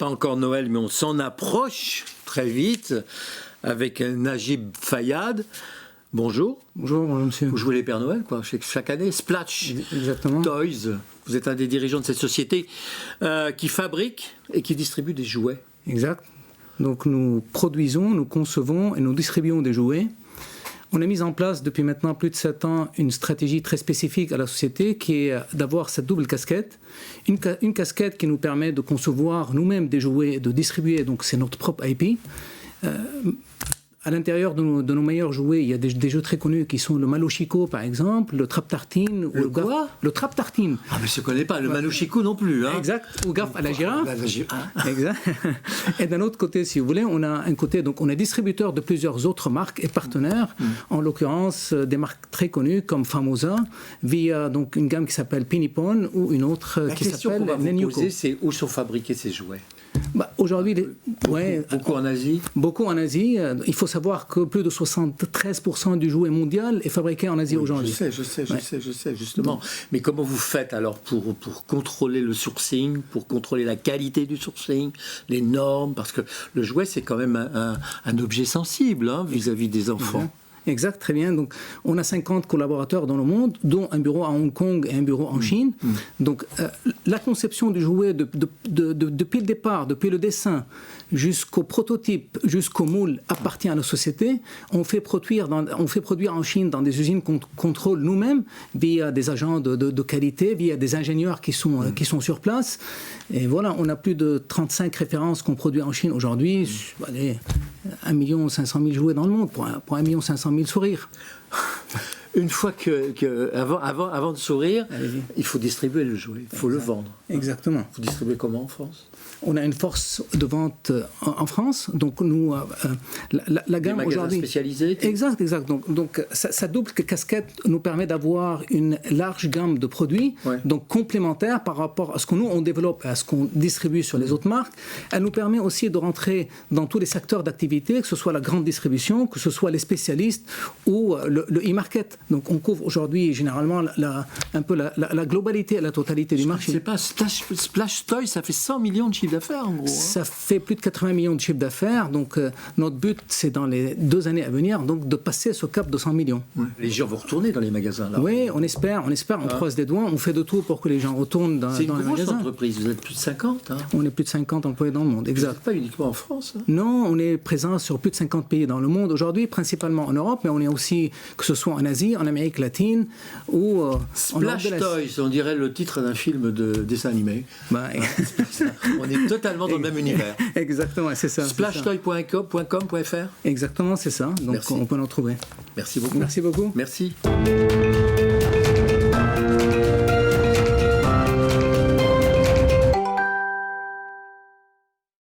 pas encore Noël, mais on s'en approche très vite avec Najib Fayad. Bonjour. Bonjour monsieur. Vous jouez les Pères Noël, quoi, chaque année. Splash Exactement. Toys. Vous êtes un des dirigeants de cette société qui fabrique et qui distribue des jouets. Exact. Donc nous produisons, nous concevons et nous distribuons des jouets. On a mis en place depuis maintenant plus de 7 ans une stratégie très spécifique à la société qui est d'avoir cette double casquette. Une casquette qui nous permet de concevoir nous-mêmes des jouets et de distribuer, donc c'est notre propre IP. À l'intérieur de nos meilleurs jouets, il y a des jeux très connus qui sont le Malochico par exemple, le Trap Tartine. Le Trap Tartine. Ah mais je ne connais pas, le Malochico non plus. Hein. Exact, ou Gaffe à la girafe. Exact. Et d'un autre côté, si vous voulez, on a un côté, donc on est distributeur de plusieurs autres marques et partenaires, en l'occurrence des marques très connues comme Famosa, via donc une gamme qui s'appelle Pinipon ou une autre qui s'appelle Nenyuko. La question c'est où sont fabriqués ces jouets? Aujourd'hui, beaucoup en Asie. Beaucoup en Asie. Il faut savoir que plus de 73% du jouet mondial est fabriqué en Asie aujourd'hui. Je sais, justement. Mais comment vous faites alors pour contrôler le sourcing, pour contrôler la qualité du sourcing, les normes? Parce que le jouet, c'est quand même un objet sensible vis-à-vis des enfants. Exact, très bien. Donc, on a 50 collaborateurs dans le monde, dont un bureau à Hong Kong et un bureau en Chine. Donc, la conception du jouet, depuis le départ, depuis le dessin, jusqu'au prototype, jusqu'au moule, appartient à la société. On fait produire en Chine dans des usines qu'on contrôle nous-mêmes, via des agents de qualité, via des ingénieurs qui sont sur place. Et voilà, on a plus de 35 références qu'on produit en Chine aujourd'hui. 1 500 000 jouets dans le monde, pour 1 500 000 sourires. Une fois avant de sourire, il faut distribuer le jouet, il faut le vendre. Exactement. Vous distribuez comment en France? On a une force de vente en France, donc nous, la gamme aujourd'hui... spécialisés. Exact. Donc sa double casquette nous permet d'avoir une large gamme de produits, donc complémentaires par rapport à ce que nous on développe, à ce qu'on distribue sur les autres marques. Elle nous permet aussi de rentrer dans tous les secteurs d'activité, que ce soit la grande distribution, que ce soit les spécialistes ou le e-market. Donc on couvre aujourd'hui généralement un peu la globalité et la totalité du marché. Je ne sais pas, Splash Toys, ça fait 100 millions de chiffres d'affaires en gros. Ça fait plus de 80 millions de chiffres d'affaires. Donc notre but, c'est dans les 2 années à venir, donc de passer ce cap de 100 millions. Les gens vont retourner dans les magasins là. Oui, on espère, on croise des doigts, on fait de tout pour que les gens retournent dans les magasins. C'est une grosse entreprise, vous êtes plus de 50 On est plus de 50 employés dans le monde, exact. Vous n'êtes pas uniquement en France Non, on est présent sur plus de 50 pays dans le monde aujourd'hui, principalement en Europe, mais on est aussi, que ce soit en Asie, en Amérique latine ou Splash Toys, on dirait le titre d'un film de dessin animé. On est totalement dans le même univers. Exactement, c'est ça. Splashtoy.com.fr. Exactement, c'est ça. Donc on peut en trouver. Merci beaucoup. Merci beaucoup. Merci.